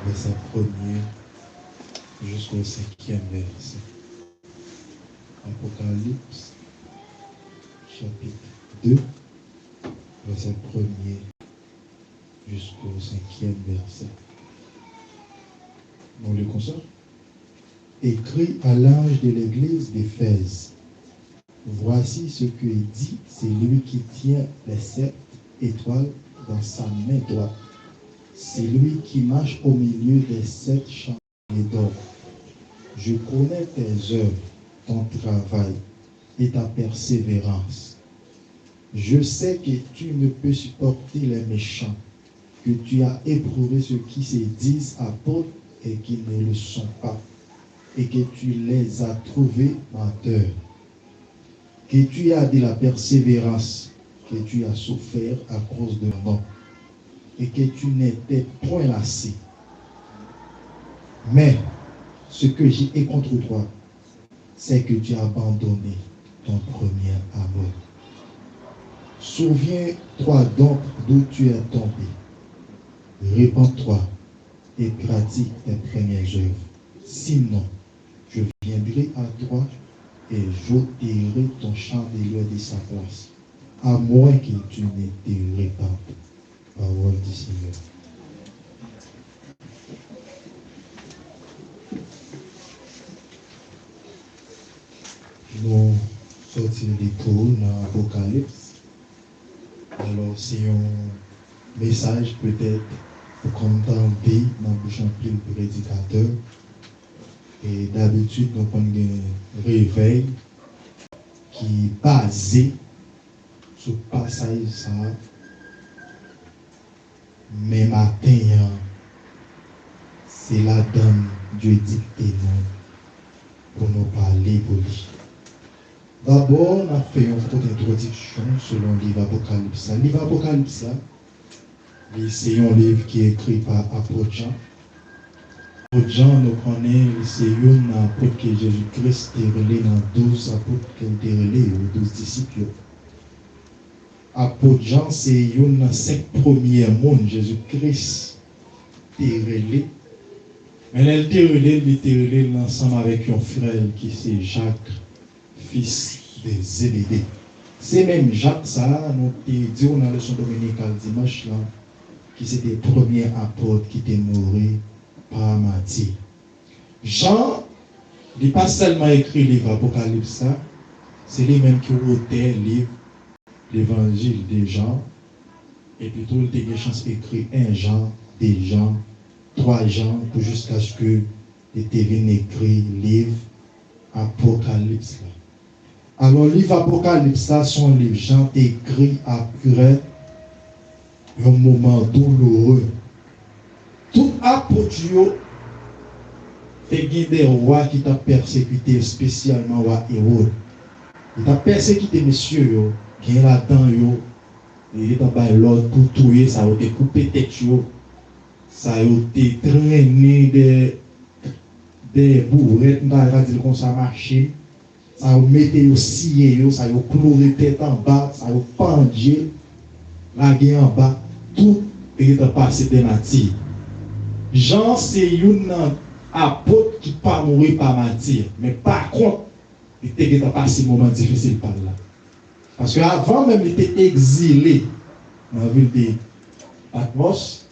verset 1er jusqu'au 5e verset. Apocalypse, chapitre 2, verset 1er jusqu'au 5e verset. On le console. Écrit à l'ange de l'église d'Éphèse. Voici ce que dit celui qui tient les 7 étoiles dans sa main droite. C'est lui qui marche au milieu des 7 chandeliers d'or. Je connais tes œuvres, ton travail et ta persévérance. Je sais que tu ne peux supporter les méchants, que tu as éprouvé ceux qui se disent apôtres et qui ne le sont pas, et que tu les as trouvés menteurs, que tu as de la persévérance, que tu as souffert à cause de mon nom, et que tu n'étais point lassé. Mais ce que j'ai contre toi, c'est que tu as abandonné ton premier amour. Souviens-toi donc d'où tu es tombé. Répands-toi et pratique tes premières œuvres. Sinon, je viendrai à toi et j'ôterai ton chandelier de sa place, à moins que tu ne te répandes. Parole du Seigneur. Nous sortir des cours dans l'Apocalypse. Alors, c'est un message peut-être pour contenter dans le bouche en pile prédicateur. Et d'habitude, nous avons un réveil qui est basé sur le passage ça. Mais matin, c'est la dame Dieu dicté nous pour nous parler pour lui. D'abord, on a fait une courte introduction selon le livre Apocalypse. Le livre Apocalypse, c'est un livre qui est écrit par apôtre Jean. Apôtre Jean, nous connaissons, c'est un apôtre que Jésus-Christ est relé dans 12 apôtres qui ont été relés, aux 12 disciples. Apôtre Jean, c'est un 5 premiers mondes, Jésus-Christ est relé. Mais elle était relé ensemble avec un frère qui c'est Jacques, fils de Zébédée. C'est même Jacques, ça, nous dit dans la leçon dominicale dimanche, là, qui c'était le premier apôtre qui était mort par martyr. Jean, il n'a pas seulement écrit le livre Apocalypse, c'est lui-même qui a auteur livre l'évangile de Jean, et plutôt il a eu chance d'écrire 1 Jean, 2 Jean, 3 Jean, jusqu'à ce que il était venu écrire le livre Apocalypse. Alors, le livre Apocalypse, son livre, Jean écrit après un moment douloureux. Tout apôtre, il y a des rois qui t'ont persécuté, spécialement roi Hérode. Il t'a persécuté, messieurs, qui est là-dedans, il est en bas l'autre pour tuer, ça a été coupé tête, ça a été traîné des bourrettes, on va dire comme ça, machine. Ça a mis au scié, ça a cloué tête en bas, ça a pendu la gueule en bas, tout est passé de nature. Jean, c'est un apôtre qui pas mourir par martyr, mais par contre, il était passé un moment difficile par là. Parce qu'avant même, il était exilé dans la ville de Patmos,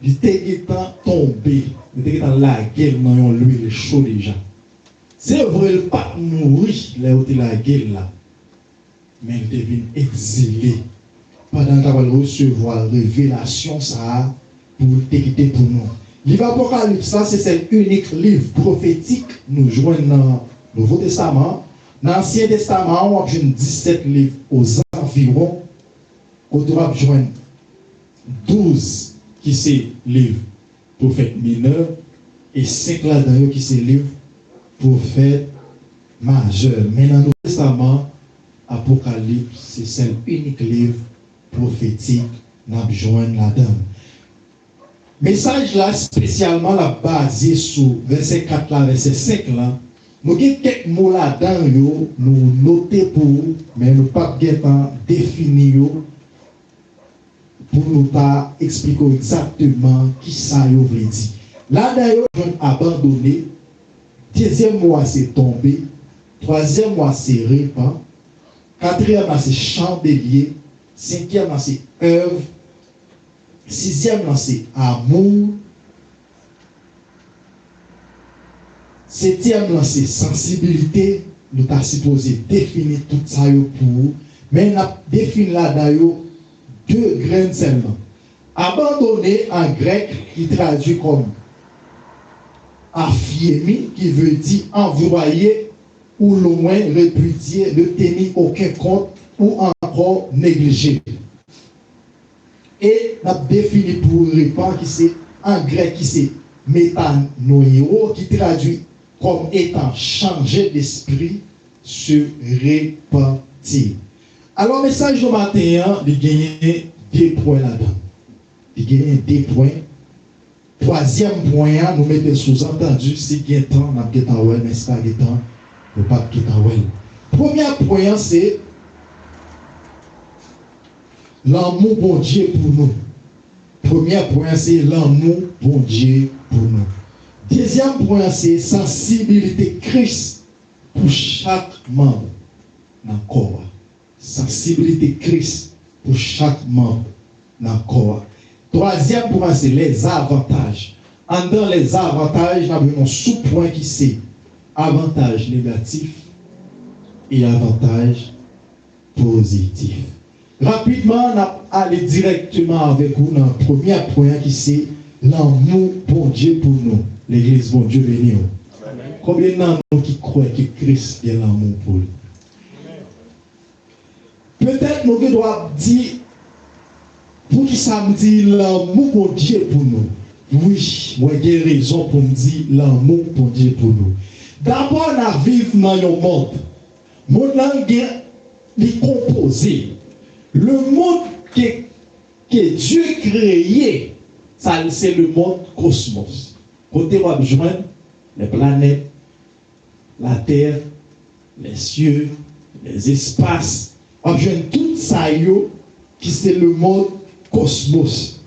il était tombé, il était dans la guerre, dans l'huile chaude déjà. C'est vrai, il n'a pas mourir là où il a la guerre là, mais il devient exilé pendant qu'il va recevoir la révélation ça pour t'équiter pour nous. Le livre Apocalypse, c'est l'unique livre prophétique nous joignons dans le Nouveau Testament. Dans l'Ancien Testament, on a 17 livres aux environs. On doit joindre 12 qui sont livres prophètes mineurs et 5 là-dedans qui sont livres prophètes majeurs. Mais dans le Nouveau Testament, Apocalypse, c'est l'unique livre prophétique nous joignons là-dedans. Message là, spécialement là, basé sur verset 4 là, verset 5 là. Nous avons quelques mots là-dedans, nous notons pour, mais nous ne pouvons pas définir pour nous pas expliquer exactement qui ça y veut dire. Là d'ailleurs, on abandonné. Deuxième mois c'est tombé. Troisième mois c'est répand. Quatrième mois c'est chandelier. Cinquième mois c'est œuvre. Sixième mois c'est amour. Septième mois c'est sensibilité. Nous avons supposé définir tout ça pour vous. Mais nous avons défini là d'ailleurs deux graines seulement. Abandonner en grec qui traduit comme affirmer, qui veut dire envoyer ou loin répudier, ne tenir aucun compte ou encore négliger. Et nous avons défini pour répandre qui c'est en grec qui c'est métanoïo, qui traduit comme étant changé d'esprit, se repentir. Alors, message du matin, il gagne 2 points là-dedans. Il gagne 2 points. Troisième point, nous mettons sous-entendu, c'est qu'il y a temps, nous avons ouais, mais c'est pas qu'il temps, nous pas qu'il Premier point, c'est l'amour bon Dieu pour nous. Premier point, c'est l'amour bon Dieu pour nous. Deuxième point, c'est sensibilité Christ pour chaque membre dans le corps. Sensibilité Christ pour chaque membre dans le corps. Troisième point, c'est les avantages. En dans les avantages, nous avons un sous-point qui c'est avantage négatif et avantage positif. Rapidement, on va aller directement avec vous dans le premier point qui c'est l'amour pour Dieu pour nous. L'église, bon Dieu béni. Combien d'entre nous qui croient que Christ est l'amour pour lui? Peut-être nous devons dire, pour qui ça me dit l'amour pour Dieu pour nous? Oui, moi j'ai raison pour me dire l'amour pour Dieu pour nous. D'abord, on vit dans le monde. Mon langue est composé. Le monde que Dieu créé, ça c'est le monde cosmos. Côté on va joindre les planètes, la terre, les cieux, les espaces, on joint tout ça qui c'est le monde cosmos.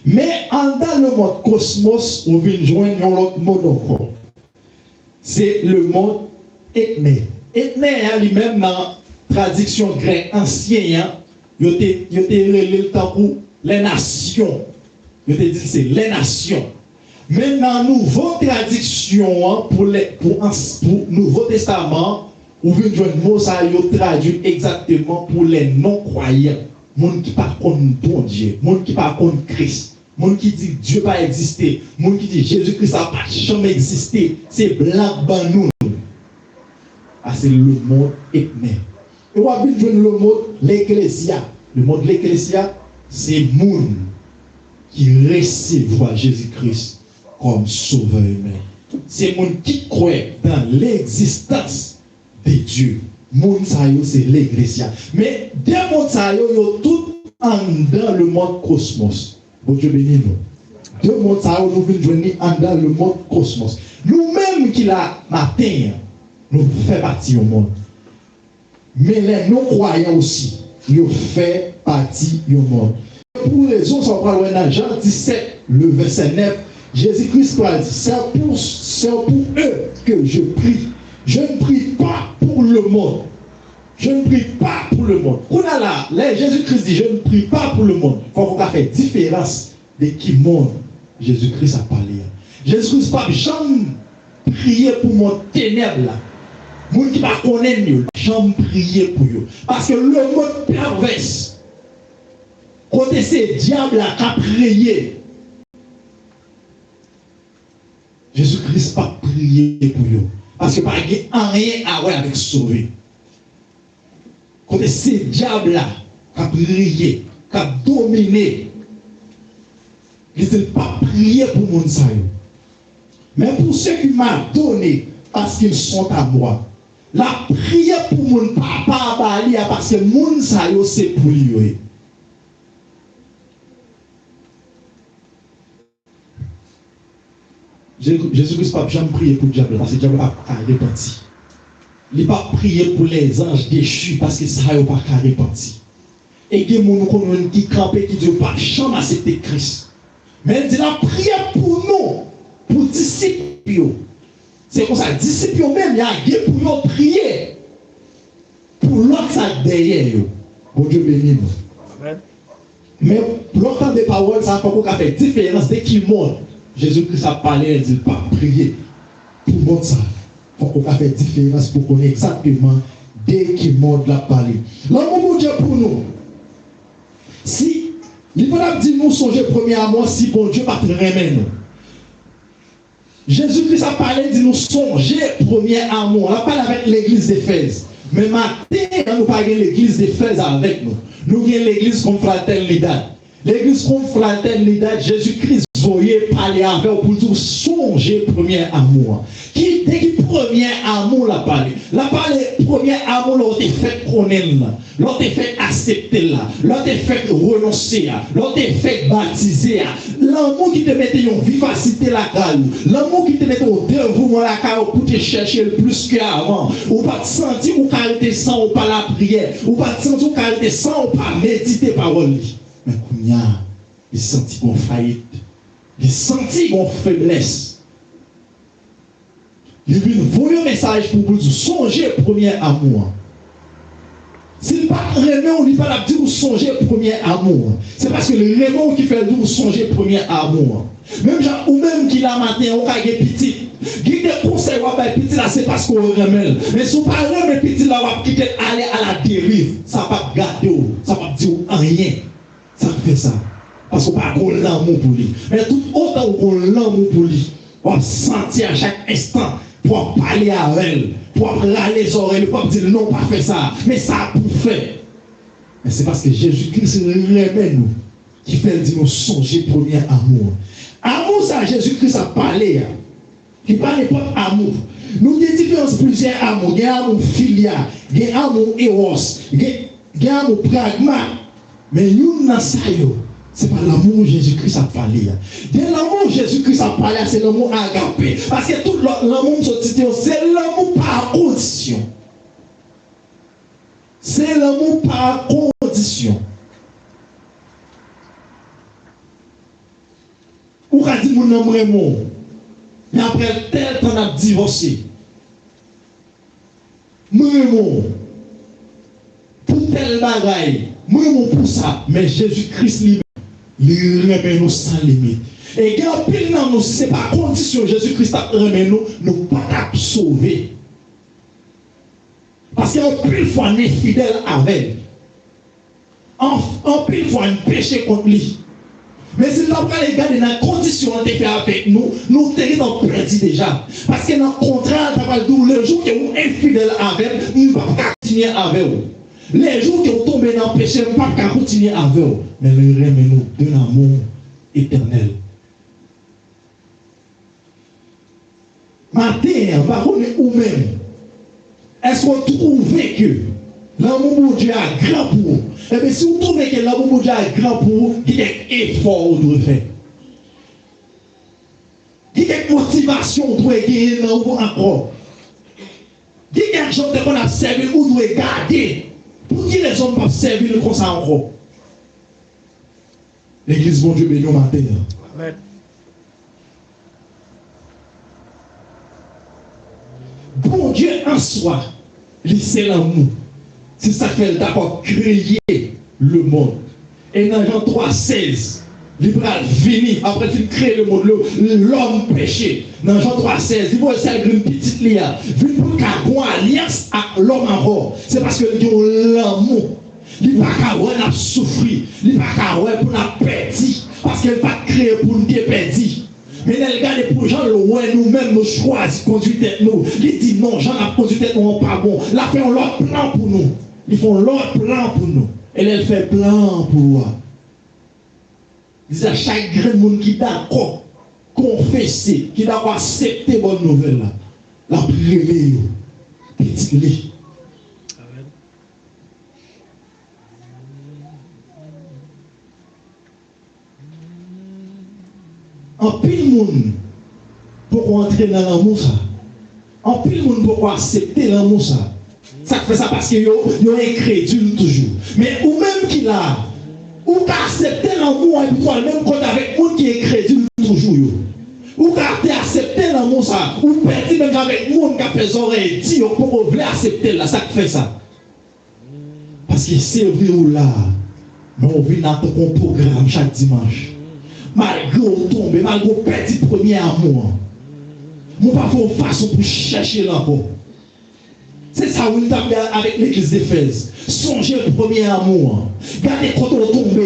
Mais en dans le monde cosmos, on vient joindre un autre monde encore. C'est le monde ethné. Ethné lui-même dans la traduction grecque ancienne, il était le temps où les nations. Il était dit c'est les nations. Mais dans la nouvelle traduction, pour le Nouveau Testament, on veut un mot ça traduit exactement pour les non-croyants. Monde qui ne connaissent pas bon Dieu, monde qui ne connaissent pas Christ, monde qui dit Dieu n'a pas existé, monde qui dit Jésus-Christ n'a pas jamais existé, c'est blanc ban nous. Ah, c'est le monde ethné. Et on va dire le mot l'ecclésia. Le mot de l'ecclésia, c'est le monde qui recevra Jésus-Christ comme sauveur humain. C'est le monde qui croit dans l'existence de Dieu. Monde c'est l'ecclésia. Mais des mondes ça yo tout dans le monde cosmos. Bon Dieu béni nous. Deux mondes ça nous venons dans le monde cosmos. Nous-mêmes qui la matin nous faisons partie du monde. Mais les non-croyants aussi, ils font partie du monde. Pour les autres, on parle dans Jean 17, le verset 9, Jésus-Christ a dit, c'est pour eux que je prie. Je ne prie pas pour le monde. Je ne prie pas pour le monde. On a là, Jésus-Christ dit, je ne prie pas pour le monde. Il faut qu'on fasse différence de qui monde Jésus-Christ a parlé. Jésus-Christ n'a pas jamais prié pour mon ténèbre là. Moun qui ne connaissent pas, jamais prié pour eux. Parce que le monde perverse, côté ces diables qui a prié, Jésus-Christ n'a pas prié pour eux. Parce que pas rien à voir avec sauver. Côté ces diables-là qui a prié, qui a dominé, ils n'ont pas prié pour mon salut. Mais pour ceux qui m'ont donné, parce qu'ils sont à moi, la prière pour mon papa parce que mon salut c'est pour lui. Jésus-Christ n'a pas jamais prié pour le diable parce que le diable n'a pas répandu. Il n'a pas prié pour les anges déchus parce que ça n'a pas répandu. Et il y a des gens qui campent qui disent pas jamais accepter Christ. Mais il dit la prière pour nous, pour disciples. C'est comme ça, disciples même, il y a pour nous prier. Pour l'autre, ça derrière. Bon Dieu béni nous. Mais l'autre des paroles, ça n'a pas fait différence dès qu'il monte. Jésus-Christ a parlé, il dit pas prier. Pour le monde, ça. Il faut qu'on fasse différence pour qu'on ait exactement dès qu'il monte la parler. L'amour de Dieu pour nous. Si, il faut dire nous songer premier amour, si bon Dieu va te remettre nous. Jésus-Christ a parlé, dit nous songer premier amour. On a parlé avec l'église d'Éphèse. Mais maintenant, nous parlons de l'église d'Éphèse avec nous. Nous avons l'église confraternité. L'église confraternité, Jésus-Christ voyait parler avec vous pour dire songer premier amour. Qui dès que premier amour l'a parlé? La parlé premier amour l'autre fait connaître, l'autre fait accepter là, l'autre fait renoncer, l'autre fait baptiser. L'amour qui te mettait en vivacité la caille, l'amour qui te mettait au dévouement la caille pour te chercher le plus qu'avant. Ou pas te sentir ou qualité sans ou pas la prière, ou pas te sentir ou qualité sans ou pas méditer parole. Mais qu'on y a, il sentit qu'on faillite. Il sentit qu'on faiblesse. Il lui envoie un message pour vous dire songez premier amour. S'il pas remet, on lui pas dire songez premier amour. C'est parce que le remon qui fait vous songez premier amour. Même gens ou même qui la matin on a des petits. Qui des conseils ou pas petit là c'est parce qu'on remet. Mais si on pas remet petit là on va quitter aller à la dérive. Ça va pas gâter, ça va dire rien. Ça fait ça. Parce qu'on n'a pas l'amour pour lui. Mais tout autant qu'on a l'amour pour lui, on va sentir à chaque instant pour parler à elle, pour râler les oreilles, pour dire non, pas faire ça. Mais ça a pour faire. Mais c'est parce que Jésus-Christ remet nous, qui fait dire nous songer premier amour. Amour, ça, Jésus-Christ a parlé. Il parle pas d'amour. Nous avons différence plusieurs amours. Il y a amour filial, il y a amour éros, il y a amour pragma. Mais nous, dans ça, ce n'est pas l'amour Jésus-Christ a parlé. L'amour Jésus-Christ a parlé, c'est l'amour agapé. Parce que tout l'amour, c'est l'amour par condition. C'est l'amour par condition. Ou quand dit mon amour vraiment, mais après tel temps a divorcé. Moi, pour tel bagaille, moi, pour ça, mais Jésus-Christ lui il remet nous sans limite. Et quand pile dans nous, si ce n'est pas condition, Jésus-Christ remet nous, nous pas sauver. Parce qu'en pile fois, on est fidèle avec. En pile fois, on péché contre lui. Mais si nous avons les gars dans la condition on fait avec nous, nous sommes perdu déjà. Parce que dans le contraire, le jour que vous êtes infidèle avec, nous ne pouvons pas continuer avec vous. Les jours qui ont tombé dans le péché, nous ne pouvons pas continuer avec eux. Mais le remet nous d'un amour éternel. Matin, va connaître vous-même. Est-ce qu'on trouve que l'amour de Dieu est grand pour vous? Eh bien, si vous trouvez que l'amour de Dieu est grand pour vous, il y a un effort que vous devez faire. Il y a une motivation que vous devez gagner dans vous encore. Il y a quelque chose qu'on a servi, vous devez garder. Pour qui les hommes peuvent servir comme ça encore? L'église, bon Dieu, béni au matin. Amen. Bon Dieu en soi, c'est l'amour. C'est ça qu'il a d'abord créé le monde. Et dans Jean 3,16, il va venir, après qu'il crée le monde, l'homme péché. Dans Jean 3,16, il va essayer une petite lia. Vu pour qu'il y ait une alliance avec l'homme encore. C'est parce que il y a l'amour. Il va pas qu'à souffrir. Il va pas qu'à pour nous perdre. Parce qu'il va créer pour nous perdre. Mais les gars, pour gens, nous-mêmes, nous choisissons conduire nous. Il dit non, gens a conduit nous pas bon. Là, ils font l'autre plan pour nous. Ils font l'autre plan pour nous. Et elle fait plan pour nous. Ils disent à chaque grand monde qui est d'accord, confesser, qui est d'accord accepter bonne nouvelle, la prière, petite lit. En pile monde pour entrer dans l'amour ça. En pile monde pour accepter l'amour ça. Ça fait ça parce que yo incrédule toujours. Mais ou même qui là, ou qu'à accepter l'amour et puis même quand avec monde qui est incrédule toujours yo. Ou qu'à accepter l'amour ça, ou perdre même avec monde qui a fait oreilles, dit pour vouloir accepter là, ça fait ça. Parce que servir ou là, mais on vit dans ton programme chaque dimanche. Malgré on tombe, malgré on perd le premier amour. Mon pas faire façon pour chercher l'encore. C'est ça où nous avons avec l'église d'Éphèse. Songez le premier amour. Gardez quand on tombe.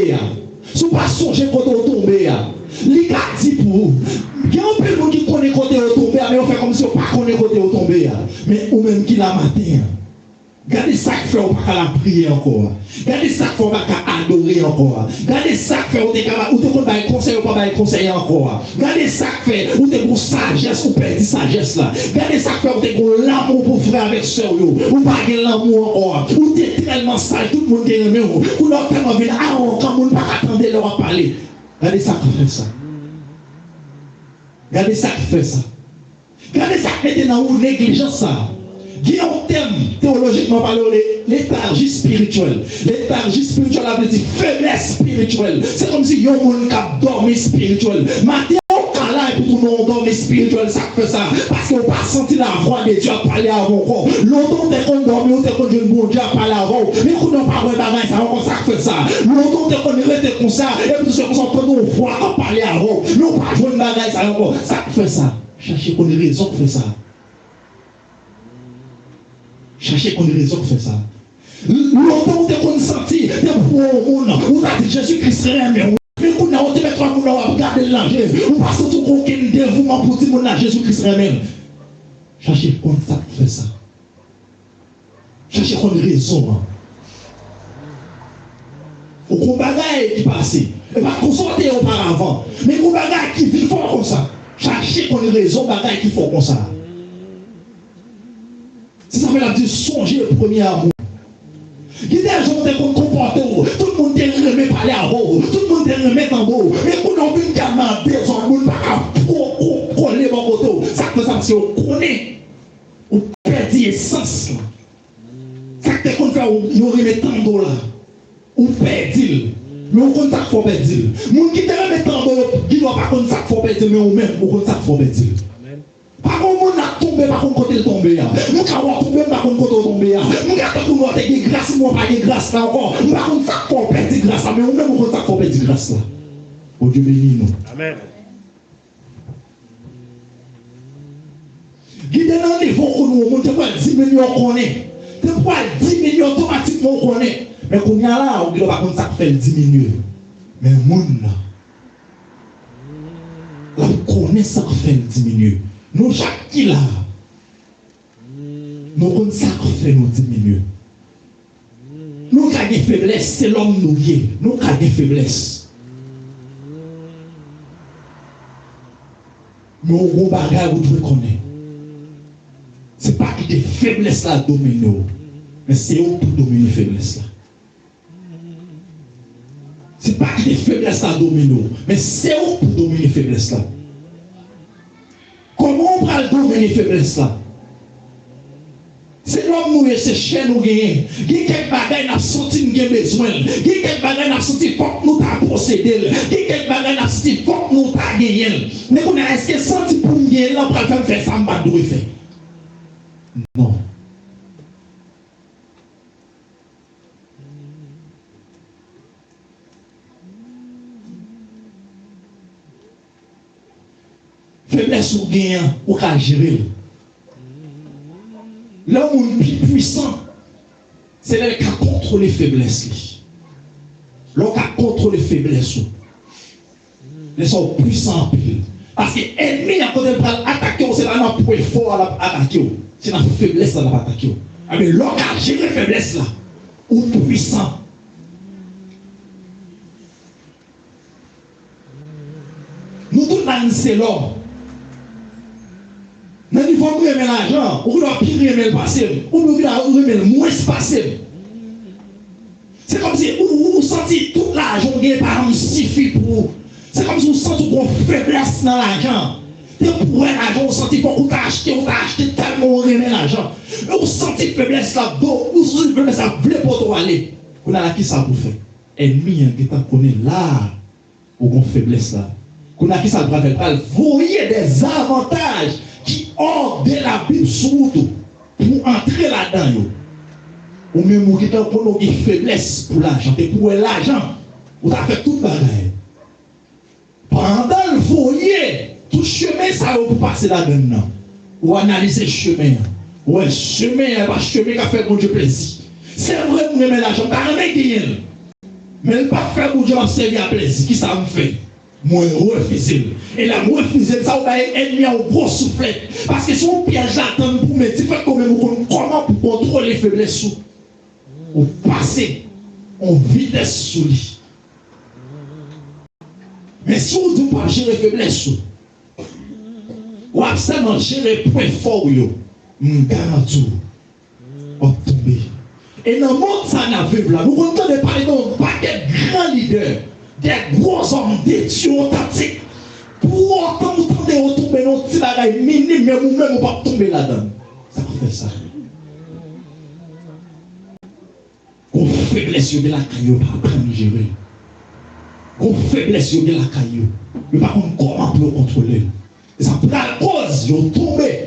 Si vous ne pas songez quand on tombe. Les gars disent pour vous. Il y a un peu de monde qui connaît quand on tombe, mais on fait comme si on ne connaît pas quand on tombe. Mais ou même qui la matin. Gardez ça qui fait on pas la prier encore. Gardez ça qui fait on pas adorer encore. Gardez ça qui fait on te pas conseil ou pas conseiller encore. Gardez ça qui fait on te pour sagesse ou perdre sagesse là. Gardez ça qui fait on te pour l'amour pour frère avec sœur yo. Ou pas l'amour encore. Ou t'es tellement sage tout le monde est aimé ou l'autre tellement vient quand monde pas attendre leur parler. Gardez ça qui fait ça. Gardez ça qui fait ça. Gardez ça qui fait dans une négligence ça. Il y a un thème théologiquement parlé, léthargie spirituelle. Léthargie spirituelle a dit faiblesse spirituelle. C'est comme si il y a un monde qui a dormi spirituel. Maintenant, on là et pour nous dormir spirituel, ça fait ça. Parce qu'on n'a pas senti la voix de Dieu à parler avant encore. Longtemps, on est dormi, on est qu'on Dieu bon Dieu à parler avant. Mais on n'a pas de ça, on ça fait ça. Longtemps, on est resté comme ça. Et puis, on s'en prend nos voix à parler avant. Mais on n'a pas joué de bagaille, ça encore. Ça fait ça. Cherchez qu'on ait raison pour faire ça. Cherchez qu'on ait raison pour faire ça. Longtemps, on est senti, on a dit Jésus-Christ serait mais on a été mettre on a regardé l'ange. On passe tout aucun dévouement pour dire que Jésus-Christ serait même. Cherchez qu'on fait ça. Cherchez qu'on ait raison. Au combat qui passe, et pas consulter auparavant, mais au bagage qui vit fort comme ça. Cherchez qu'on ait raison, bagage qui fort comme ça. C'est ça que la dit songer le premier amour. Il y a des gens qui sont comportés, tout le monde est remis parler à vous, tout le monde est remis en haut. Mais quand on vient qu'à besoin, on ne peut pas coller mon côté. Ça fait ça parce qu'on connaît, on perd l'essence. Ça fait qu'on fait, on remet en haut là. On perd l'île. Mais on connaît ça qu'il faut perdre l'île. Les gens qui te remettent en haut, ils ne doivent pas connaître ça qu'il faut perdre l'île, mais on même, on connaît ça qu'il faut perdre l'île. Par contre, on a tombé, par contre, côté tombé. Nous avons tombé, par contre, côté tombé. Nous avons des grâces, nous avons des grâces là encore. Nous avons ça pour perdre grâce là, mais on même on ça pour perdre grâce là. Oh Dieu béni nous. Amen. Guidez dans les fonds où nous montons pas 10 millions qu'on est. C'est pourquoi 10 millions automatiquement qu'on est. Mais qu'on y a là, on ne doit pas comme ça pour faire 10 millions. Mais le monde là, on connaît ça pour faire 10 millions. Nous, chaque qui là, nous avons ça qu'on fait nous diminuer. Nous avons des faiblesses, c'est l'homme nous vient. Nous avons des faiblesses. Mais on a un bagage où nous connaissons. Ce n'est pas que des faiblesses là dominent, mais c'est eux pour dominer les faiblesses là. Ce n'est pas que des faiblesses là dominent, mais c'est eux pour dominer les faiblesses là. Comment on va dominer les faiblesses là? C'est l'homme nous et c'est chien nous gagnons. Il y a quelques bagages qui ont senti nous avons besoin. Il y a quelques bagages qui ont senti faut que nous avons procédé. Il y a quelques bagages qui ont senti faut que nous avons gagné. Mais on a est-ce que senti pour nous gagner là, on va faire ça, on va faire. Non. Faiblesse ou gagnant, ou qu'à gérer. L'homme le plus puissant, c'est lui qui a contrôlé les faiblesses. L'homme qui a contrôlé les faiblesses. Les sont puissants. Parce que l'ennemi, quand il va attaquer, c'est là qu'on peut fort à attaquer. C'est la faiblesse à attaquer. Mais l'homme qui a géré les faiblesses là, ou puissant. Nous tous là, c'est l'homme. Dans le niveau où on remet l'argent, on doit plus remettre le passé, on doit remettre le moins passé. C'est comme si vous sentez tout l'argent qui est par exemple suffit pour vous. C'est comme si vous sentez une faiblesse dans l'argent. T'es pour l'argent, on sentit qu'on t'a acheté tellement on remet l'argent. On sentit faiblesse là, on sentit faiblesse là, voulez pour toi aller. On a qui ça pour faire? Ennemi, qui t'a connu là, pour qu'on faiblesse là. Qu'on a qui ça pour faire? Vous voyez des avantages qui ont de la Bible sur vous pour entrer là-dedans. Ou même qui t'a connu une faiblesse pour l'argent. Et pour l'argent, vous avez fait tout le bagaille. Pendant le foyer, tout chemin, ça va vous passer là-dedans. Ou analyser le chemin. Ouais, le chemin, pas chemin qui a fait mon Dieu plaisir. C'est vrai, vous aimez l'argent, pas rien gagner. Mais le pas faire mon Dieu servir à plaisir. Qui ça me fait? Moi, refuser. Et là, moi, refuser, ça va être ennemi au gros soufflet. Parce que si on piège là-dedans pour mettre, il faut comment pour contrôler les faiblesses. Ou passer en vitesse sous lui. Mais si vous ne pas gérer faiblesse, ou absolument gérer point fort, vous garantis, vous tomber. Et dans le monde, ça n'a vu là. Nous entendons parler d'un paquet de grands leaders, des gros hommes, des dieux authentiques. Pour autant, vous entendez tomber dans un petit bagage minime, mais vous-même, vous ne pas tomber là-dedans. Ça fait ça. Qu'on faiblesse, vous de la caillou, pas apprendre à gérer. Qu'on faiblesse, vous de la caillou. Mais par contre, comment pour le contrôler? Et ça prend la cause, vous tombez.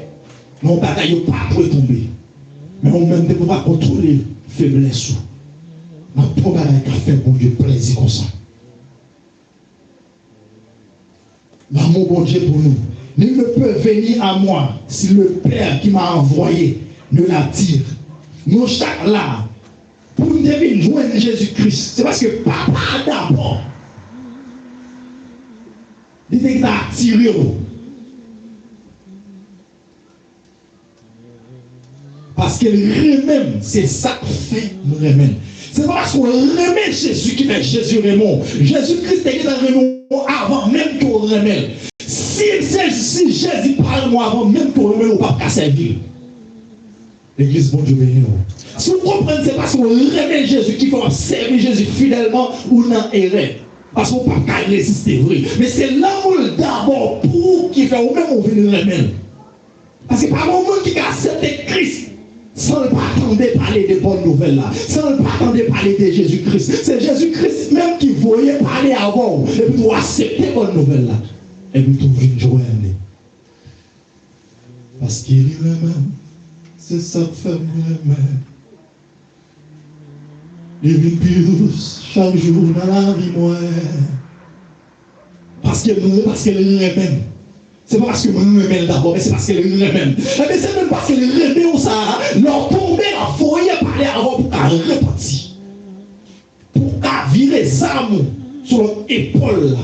Non, bagaille, vous pas pour tomber. Mais on même ne peut pas contrôler faiblesse. Mais pour bagaille qui fait bon Dieu plaisir comme ça. L'amour bon Dieu pour nous. Nul ne peut venir à moi si le Père qui m'a envoyé ne l'attire. Nous chaque là, pour nous deviner joindre Jésus-Christ, c'est parce que Papa d'abord, il est attiré. Parce qu'elle remet, c'est ça que fait nous remet. C'est pas parce qu'on remet Jésus qui fait Jésus remet. Jésus-Christ est dans le avant même qu'on remet. Si Jésus parle moi avant même qu'on remet, on ne va pas servir. L'église, bon Dieu béni. Si vous comprenez, c'est parce qu'on remet Jésus qui va servir Jésus fidèlement ou non erreur. Parce qu'on ne peut pas résister, vrai. Mais c'est l'amour d'abord pour qui fait ou même on veut le remettre. Parce que par le moment qui a accepté Christ, sans ne pas attendre parler des bonnes nouvelles là, sans ne pas attendre parler de Jésus-Christ. C'est Jésus-Christ même qui voyait parler avant, et puis vous accepter les bonnes nouvelles là. Et puis vous une joie. Parce qu'il est le même, c'est sa femme le même. Il vit plus chaque jour dans la vie moi. Parce qu'elle est le même. C'est pas parce que nous remèlons d'abord, mais c'est parce qu'elle est même. Mais c'est même parce qu'elle est remèlent ça, leur tomber en foyer parler avant pour qu'elle repartir. Pour qu'elle vire les armes sur leur épaule là.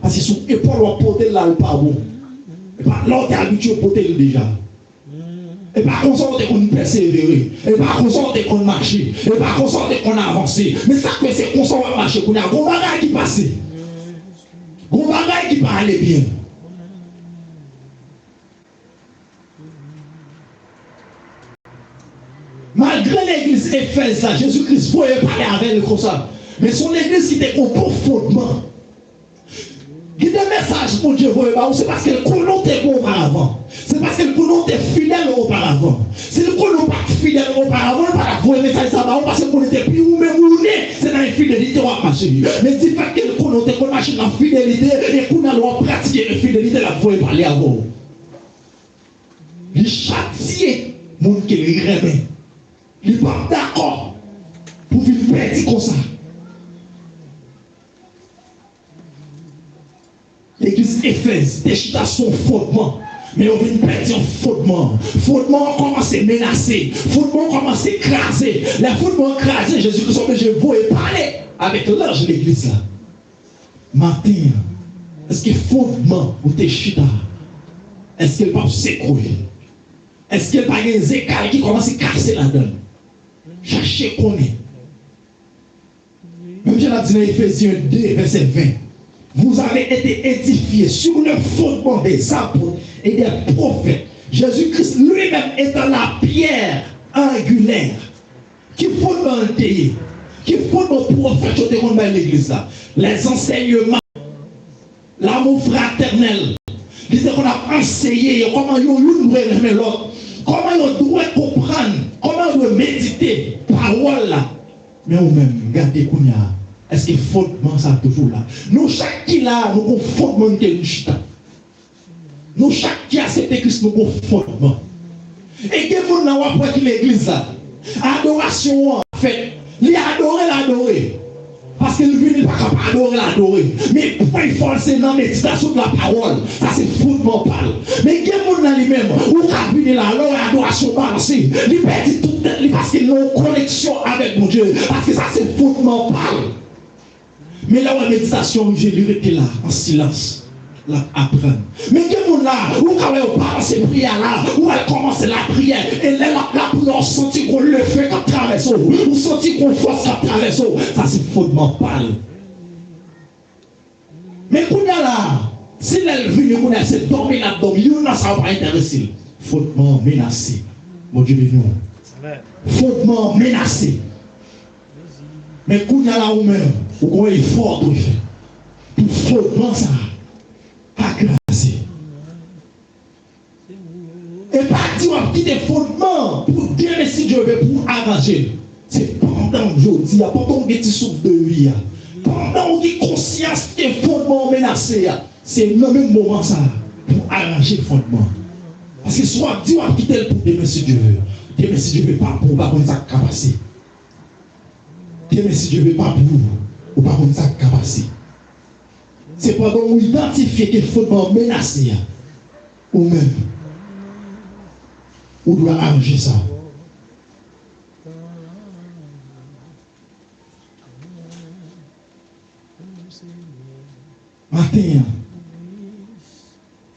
Parce que sur l'épaule, on porte là le pas bon. Et pas l'autre est habitué à porter déjà. Et pas comme ça qu'on persévérer. Et pas comme ça qu'on marcher. Et pas comme ça qu'on avance. Mais ça que c'est comme ça qu'on va marcher. Qu'on a un bagage qui passe. Un bagage qui va aller bien. Malgré l'église Éphèse, Jésus-Christ pouvait parler avec eux comme ça. Mais son église qui était au bon fondement. Il y a des messages pour Dieu, c'est parce qu'elle connaissait auparavant. C'est parce qu'elle connaissait fidèle auparavant. Si elle connaissait pas fidèle auparavant, elle ne va pas voir le message parce qu'elle connaissait plus ou même où c'est dans la fidélité ou marcher. Mais du fait qu'elle connaissait qu'on marche dans la fidélité et qu'on a pratiqué la fidélité, elle pouvait parler avant. Il châtie les gens qui les remet. Il n'est pas d'accord pour vivre petit comme ça. L'église Éphèse, des chita son fondement. Mais on vient perdre un fondement. Fondement commence à menacer. Fondement commence à écraser. Les fondements écrasés, Jésus-Christ obligé de vous parler avec l'ange de l'église là. Matin, est-ce que fondement ou tes chita, est-ce qu'elle va s'écrouler? Est-ce qu'elle va y avoir des écailles qui commencent à casser là-dedans? Cherchez qu'on est. Même j'ai dit dans Éphésiens 2, verset 20. Vous avez été édifiés sur le fondement des apôtres et des prophètes. Jésus-Christ lui-même étant la pierre angulaire qui fonde le pays, qui fonde le prophète de l'église là. Les enseignements, l'amour fraternel, L'idée qu'on a enseigné comment nous doit aimer l'autre, comment on doit comprendre, comment on doit méditer parole là. Mais nous-mêmes, regardez Kounia, est-ce que fondement ça toujours là? Nous chaque qui là, nous avons fondement de l'Ushita. Nous chaque qui a accepté Christ, nous avons fondement. Et que vous n'avez pas qui l'église là, adoration en fait, il adorer. Parce qu'il ne vient pas capable d'adorer. Mais pourquoi il faut c'est dans la méditation de la parole? Ça c'est fondement parle. Mais quel monde dans lui-même, où il venir là, alors l'adoration balancée, il perd tout parce qu'il a une connexion avec mon Dieu. Parce que ça c'est fondement parle. Mais là où la méditation, j'ai lui été là, en silence. Là, apprendre. Mais quel monde là, où quand on parle ces prières là, où elle commence la prière, et là, la prière, on sentit qu'on le fait qu'à travers ça, on sentit qu'on force qu'à travers ça, ça c'est fondement parle. Mais qu'on a là, si elle vient, on a c'est dormir là-dedans, il ne ça va pas intéresser. Fondement menacé. Mon Dieu béni nous. Fondement menacé. Mais qu'on a là ou même, on a un effort pour faire. Pour fondement ça. Agrasé. Et pas dire qui des fondements pour dire si Dieu veut pour arranger. C'est pendant aujourd'hui, pendant que tu souffres de vie, pendant que tu as conscience des fondements menacés, c'est le même moment ça pour arranger le fondement. Parce que soit Dieu a quitté pour demain si Dieu veut. Demain si Dieu veut pas pour pas comme ça capacité. Demain si Dieu veut pas pour ou pas comme ça capacité. C'est pendant qu'on identifie que le fondement menacé, ou même, on doit arranger ça. Matin,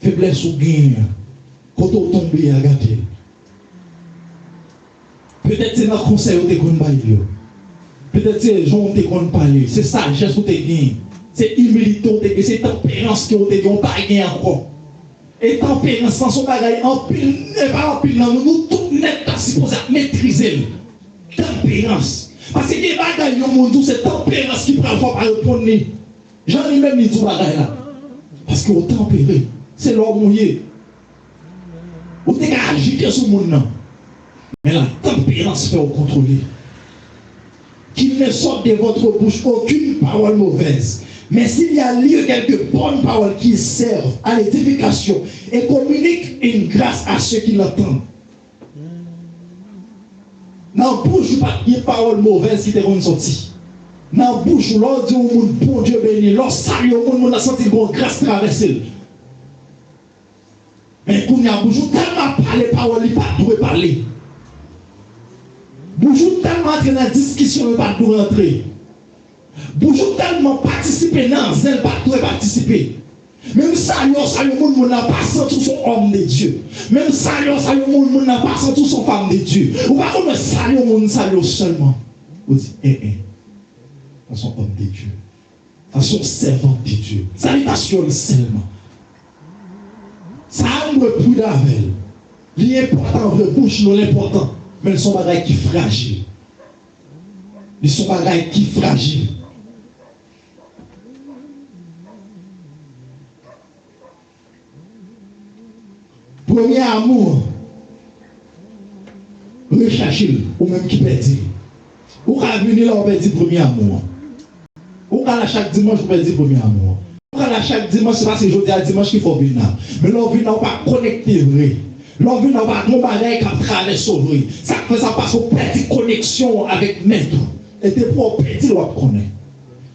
faiblesse ou gain, quand on tombe à regarder. Peut-être c'est dans le conseil où tu es parler. Peut-être c'est les gens où tu es parler. C'est sagesse où tu es gagné. C'est humilité, c'est tempérance que vous n'avez pas gagné encore. Et tempérance, sans son bagage, en pile, pas en pile, nous tous net supposés maîtriser. Tempérance. Parce que les bagages, c'est tempérance qui prend fois par répondre. J'en ai même mis tout bagage là. Parce que vous tempérez, c'est l'homme mouillé. Vous n'avez qu'à agiter sur le monde. Mais la tempérance fait vous contrôler. Qu'il ne sorte de votre bouche aucune parole mauvaise. Mais s'il y a lieu quelques bonnes paroles qui servent à l'édification et communiquent une grâce à ceux qui l'entendent. Dans la bouche, pas de paroles mauvaises qui te vont sortir. Dans la bouche, l'on dit au monde, bon Dieu béni, l'on salue au monde, on a senti une grâce traverser. Mais quand il y a bouche, tellement parler paroles, il pas doit parler. Bouche tellement entrer dans la discussion, il pas doit rentrer. Bonjour tellement participer dans zèle, pas tout participer. Même ça, le monde n'a pas senti son homme de Dieu. Même ça, le monde n'a pas senti son femme de Dieu. Ou pas comme ça, le monde seulement. Vous dites, son homme de Dieu. Son servant de Dieu. Salutation seulement. Ça a un repris d'avelle. L'important, le bouche, non l'important. Mais ils sont bagailles qui fragiles. Ils sont bagailles qui fragiles. Premier amour, recherchez ou même qui perdit. Ou quand venir là, on perd le premier amour. Ou quand chaque dimanche, on perd le premier amour. Ou quand chaque dimanche, c'est parce que je dis à dimanche qu'il faut venir. Mais là, on vient pas connecter vrai. Là, on vient pas mon bagage qui traverse vrai. Ça fait ça parce qu'on perd une connexion avec maître. Et t'es pour perdre l'autre connaît.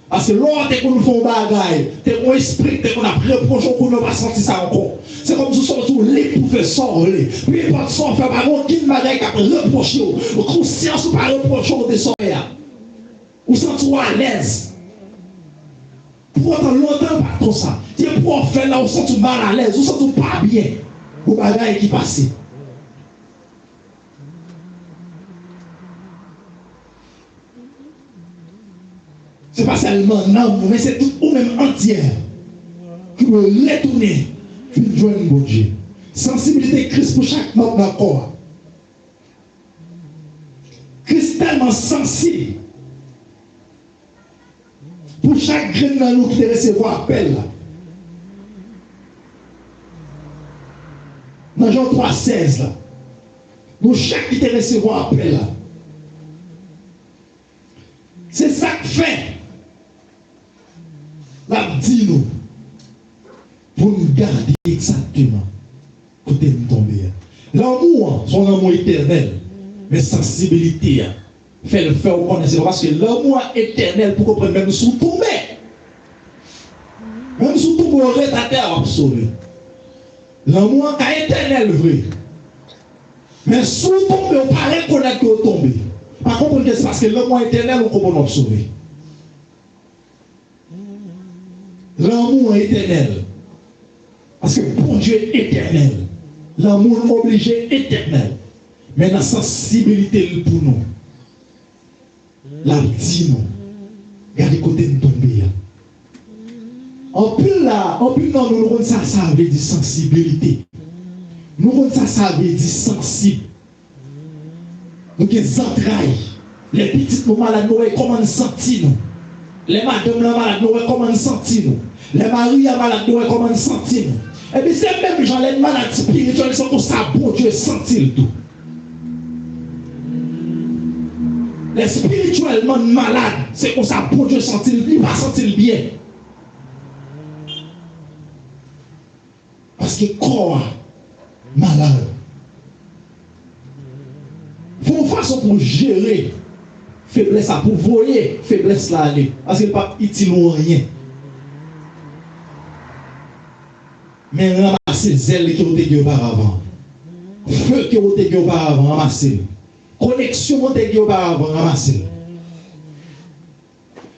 Parce que l'autre, qu'on nous fait un bagage, t'es un esprit, t'es qu'on a reproché qu'on n'a pas senti ça encore. C'est comme si on tous les professeurs, puis pas de son, fait pas aucune bagage qui a reproché, conscience ou pas reproché des soeurs. Ou sens-tu à l'aise. Pour autant, longtemps, pas comme ça. Tu es pour faire là, ou sens-tu mal à l'aise, ou sens-tu pas bien, au bagage qui passe. C'est pas seulement non, mais c'est tout ou même entière qui veut retourner une joie de Dieu. Sensibilité Christ pour chaque membre d'un corps. Christ tellement sensible pour chaque grain dans nous qui te recevoir appel. Dans Jean 3,16 là. Nous chaque qui te recevoir appel là. C'est ça que fait. La dit nous. Pour nous garder exactement. Côté nous tomber. L'amour, son amour éternel. Mais sensibilité. Fait le faire connaître. Parce que l'amour éternel pour comprendre même sous tomber. Même sous tomber, on est à terre absolue. L'amour est éternel vrai. Mais sous tomber, on paraît connaître qu'on tombe. Par contre, c'est parce que l'amour éternel, on comprend sauver. L'amour éternel. Parce que bon Dieu est éternel. L'amour obligé éternel. Mais la sensibilité pour nous. La dit nous. Regardez côté de tomber. En plus là, en plus non, nous avons ça veut dire sensibilité. Nous avons ça veut dire sensible. Nous avons des entrailles. Les petites nous malades, nous comment nous sentir nous. Les madames malades, nous comment nous sentir nous. Les maris malades, nous comment nous sentir nous. Et puis c'est même gens les malades spirituels sont comme ça, bon Dieu sentir tout. Les spirituellement malades, c'est comme ça, bon Dieu sentir, il va sentir bien. Parce que corps malade. Il faut une façon pour gérer faiblesse, pour voyer faiblesse là aller. Parce qu'il n'est pas utile ou rien. Mais ramasser zèle qui ont été auparavant. Feu qui ont été auparavant, ramasser. Connexion qui ont été auparavant, ramasser.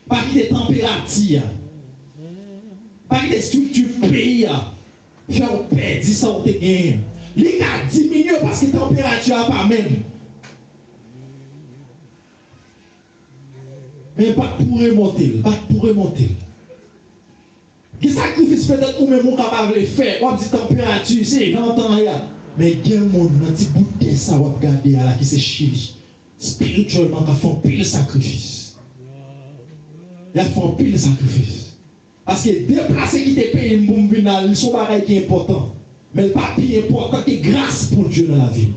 Pas qu'il y ait température. Pas qu'il y ait structure pays. Faire perdre ça ou te gagner. Il a diminué parce que la température n'a pas même. Mais pas pour remonter, pas pour remonter. Quel sacrifice peut-être ou même on capable de faire? On dit température, c'est 20 ans là. Mais il y a un monde dans petit bout de ça on va regarder là qui c'est Chili. Spirituellement, il faut pile sacrifice. Il faut pile sacrifice. Parce que déplacer qui te paye une bombe finale, son bagage qui est important. Mais le pas plus important que grâce pour Dieu dans la vie.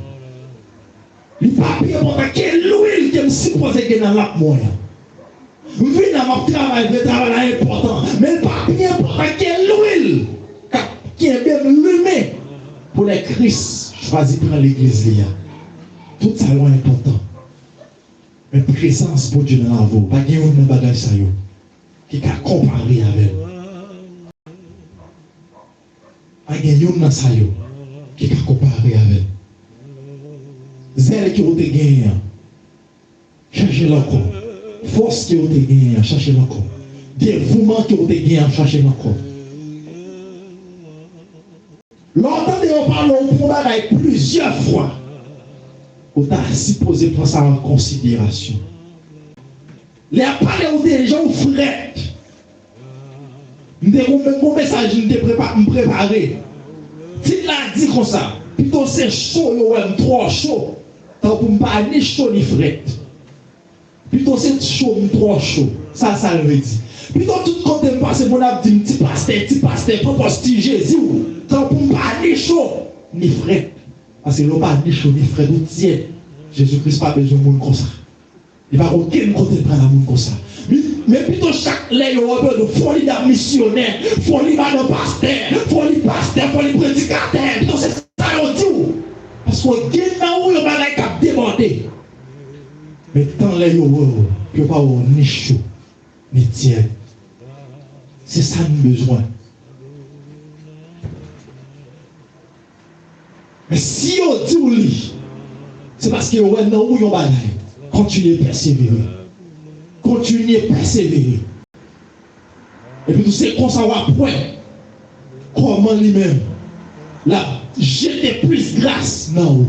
Le pas plus important que l'huile qui est supposé que dans la moyen. Vous venez dans mon travail, le travail est important. Mais le pas plus important que l'huile qui est bien allumée pour les Christ choisis prendre l'église. Tout ça est important. Mais présence pour Dieu dans la vie, pas qu'il y ait un bagage ça qui a comparé avec. Il y a un ça qui a comparé avec. Zèle qui ont été gagné, cherchez l'encore. Force qui ont été gagné, cherchez l'encore. Dévouement qui ont été gagné, cherchez l'encore. Longtemps on parle au combat plusieurs fois. On a supposé prendre ça en considération. Les parlé aux gens frères. Mon message, je me préparé. Si l'a dit comme ça, plutôt c'est chaud, trop chaud. Tant pour ne pas ni chaud ni frais. Plutôt c'est chaud, trop chaud. Ça veut dire. Plutôt tout quand on passe, mon âme dit petit pasteur, propose Jésus. Tant pour ne pas ni chaud ni frais. Parce que l'on pas ni chaud ni frais, nous tiens. Jésus-Christ n'a pas besoin de monde comme ça. Il n'y a pas aucun côté de prendre un monde comme ça. Mais plutôt chaque lait européen de folie d'un missionnaire, folie d'un pasteur, folie pasteur, folie prédicateur. Plutôt c'est ça qu'on dit. Parce qu'on dit là où il y a des cap débordés. Mais tant les européens, il n'y a pas ni chaud, ni tiède. C'est ça nous besoin. Mais si on dit oui, c'est parce que ouais, non, où il y a des continuez à persévérer. Continuez à persévérer. Et puis, c'est qu'on s'en va point. Comment lui-même, la jeter plus grâce dans vous.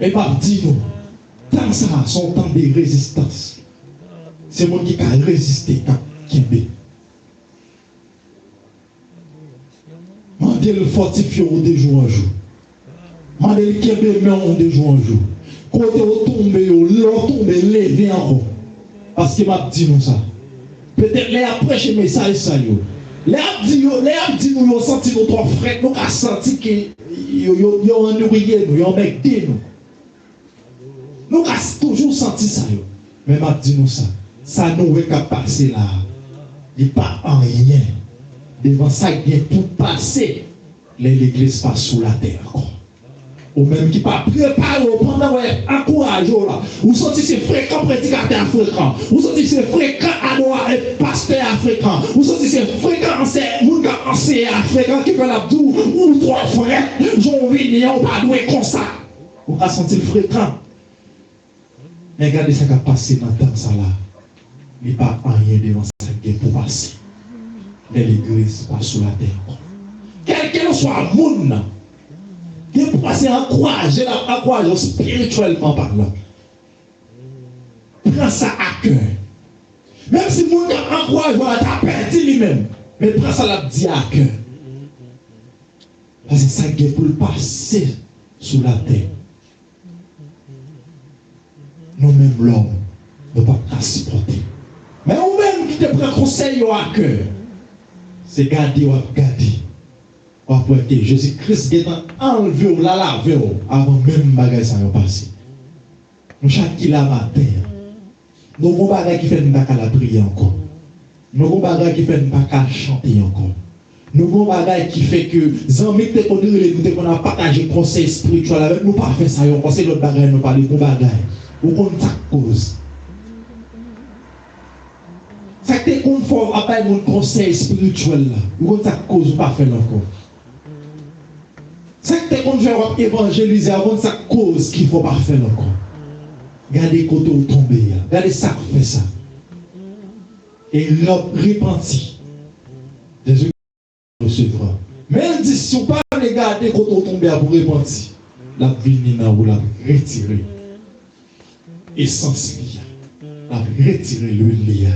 Et pas dire nous, tant ça, son temps de résistance. C'est moi qui a résisté, qui est. Mandez le fortifier de jour en jour. Mandez le kébé de jour en jour. Quand vous tombez, l'on tombe, levé encore. Parce que m'a dit nous ça. Peut-être les après chez message ça yo. Les abdi nous ont senti notre frère, nous avons senti que ils ont ennuyé nous, ils ont embêté nous. Nous avons toujours senti ça. Même abdi nous ça. Ça nous a passé là. Il n'y a pas en rien. Devant ça, il y a pour passer. L'église passe sous la terre encore. Ou même qui pas préparé pendant encourage là. Ou sorti ces fréquents prédicateurs africains. Ou sorti ces fréquents pasteurs africains. Ou sorti ces fréquents enseignants africains qui veulent abdou ou trois frères. J'en viens, on pas doué comme ça. On va sentir fréquent. Mais regardez ça qui a passé dans le temps ça là. Il n'y a pas rien devant ça qui est pour passer. Mais l'église passe sous la terre. Quel que soit le monde. Il faut passer à encourager spirituellement parlant. Prends ça à cœur. Même si le monde encourage, tu as perdu lui-même. Mais prends ça là, dit à cœur. Parce que ça est pour le passer sous la terre. Nous-mêmes, l'homme, ne pouvons pas supporter. Mais nous-mêmes qui te prend conseil à cœur, c'est garder ou garder. Jésus-Christ est enlevé ou la lavé avant même bagage ça va passer. Nous chaque la matin. Nous avons bagage qui fait nous pas la prier encore. Nous avons bagage qui fait nous pas chanter encore. Nous avons bagage qui fait que les amis te connaissent nous avons partagé conseil spirituel avec nous pas faire ça encore c'est l'autre bagage nous parler pour bagage. Ou qu'on ta cause. Ça te confort après mon conseil spirituel là. Ou qu'on ta cause pas faire encore. C'est que qu'on fait évangéliser avant sa cause qu'il ne faut pas faire encore. Regardez quand on tombe, regardez ça fait ça. Et l'homme repenti. Jésus recevra. Mais il dit si on ne pas regarder quand on tombe pour repentir, la vie n'a pas la retirer. Essence la retirer l'huile.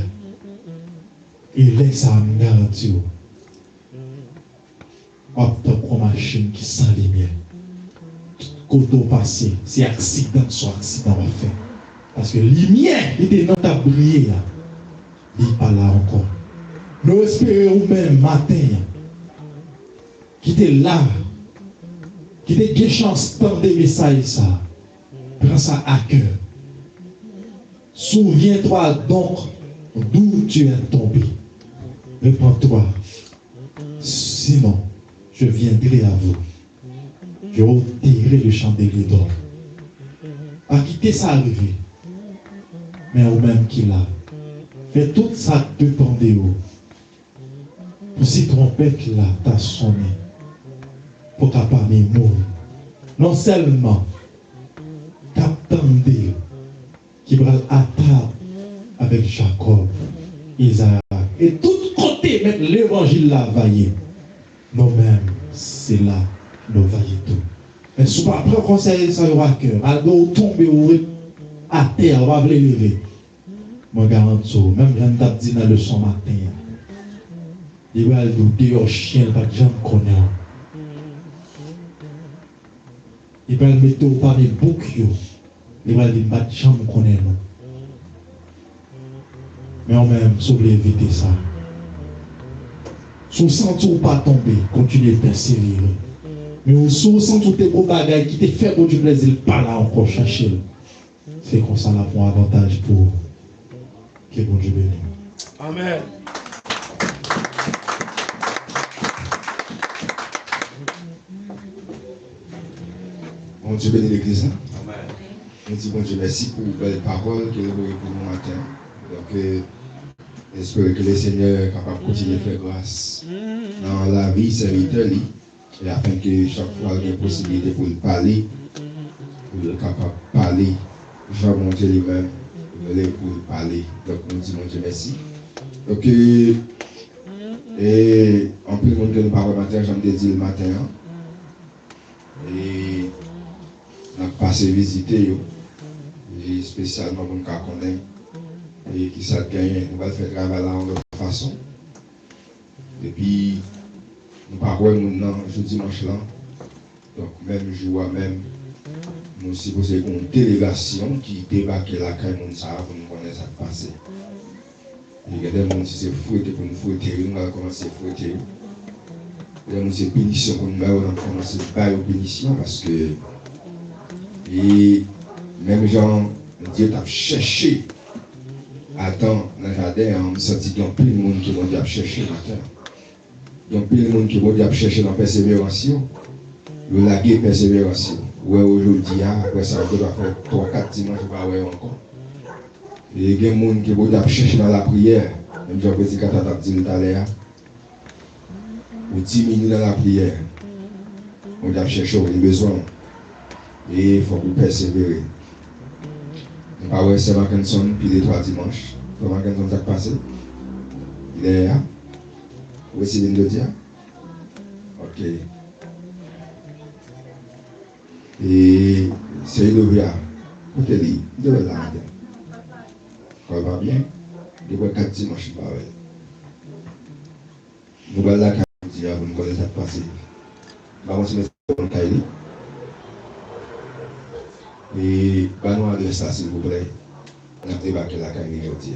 Et laisse ça me garantir. Comme machine qui sent les miens. Quand on passe, c'est accident sur accident va faire. Parce que les miens étaient dans ta brillée là. Il n'est pas là encore. Nous espérons même matin qui était là, qui était des chances de des messages ça. Prends ça à cœur. Souviens-toi donc d'où tu es tombé. Réponds-toi. Sinon, je viendrai à vous. Je ôterai le chandelier d'or. Pas quitter ça arriver. Mais au même qu'il a. Fait tout ça de ton déo. Pour si trompette là, t'as sonné. Pour t'as pas mis mot. Non seulement, t'attendais qui va à table avec Jacob, Isaac. Et tout côté, mettre l'évangile là, vaillé. Nous-mêmes, c'est là, nous vaillons tout. Mais si vous ne prenez pas conseil, ça aura cœur. Malgré vous tomber à terre, on va vous lever. Moi, garantis, même quand je dit dans la leçon matin, il va douter au chien, pas de gens connaissent. Il va le mettre au pas de bouc, il va dire, pas de gens connaissent. Mais on même, si vous éviter ça. Si vous sentez ou pas tomber, continuez à persévérer. Mais si vous sentez que vos bagages qui te fait pour du plaisir, pas là encore chercher. C'est comme ça là pour avantage pour que bon Dieu bénisse. Amen. Bon Dieu bénit l'église. Amen. On dit bon Dieu merci pour les belles paroles que vous avez pour nous matin. Donc, j'espère que le Seigneur est capable de continuer à faire grâce dans la vie serviteur, et afin que chaque fois il y ait une possibilité pour le parler, pour le capable de parler, Jean mon Dieu lui-même, pour le parler. Donc, on dit mon Dieu merci. Donc, et en plus, on ne parle pas matin, j'en ai dit le matin. Et on a passé visiter, et spécialement pour nous connaître. Et qui ça gagne, nous allons faire travail là en autre façon. Et puis, nous parlons maintenant, jeudi dimanche là. Donc, même jour, même, nous supposons une délégation qui débarque là, quand nous savons, pour nous connaître ce qui passe. Il y a des gens qui se fouettent pour nous fouetter, nous allons commencer à fouetter. Il y a des gens qui se bénissent pour nous, on va commencer à faire une bénédiction parce que, et même gens, Dieu t'a cherché. Attends, dans le jardin, on me sentit qu'il y a plein de monde qui vont dire chercher matin. Il y a plein de monde qui vont dire chercher dans la persévérance. Le laguer persévérance. Ouais, aujourd'hui, après ça, on doit faire 3-4 dimanches, on va voir encore. Et il y a des gens qui vont dire chercher dans la prière. Même si on peut dire que tu as dit tout à l'heure, ou 10 minutes dans la prière. On doit chercher, on a besoin. Et il faut persévérer. On va voir Saint Mackinson, puis les 3 dimanches. Saint Mackinson, ça passé. Il est là. Vous essayez de le dire? Ok. Et c'est levé à côté de là. Ça va bien? Il y a 4 dimanches. Nous allons là quand dire avant de connaître ça passé. Nous se mettre dans le cahier. Et nous adresse ça s'il vous plaît. On a débarqué la cahier aujourd'hui.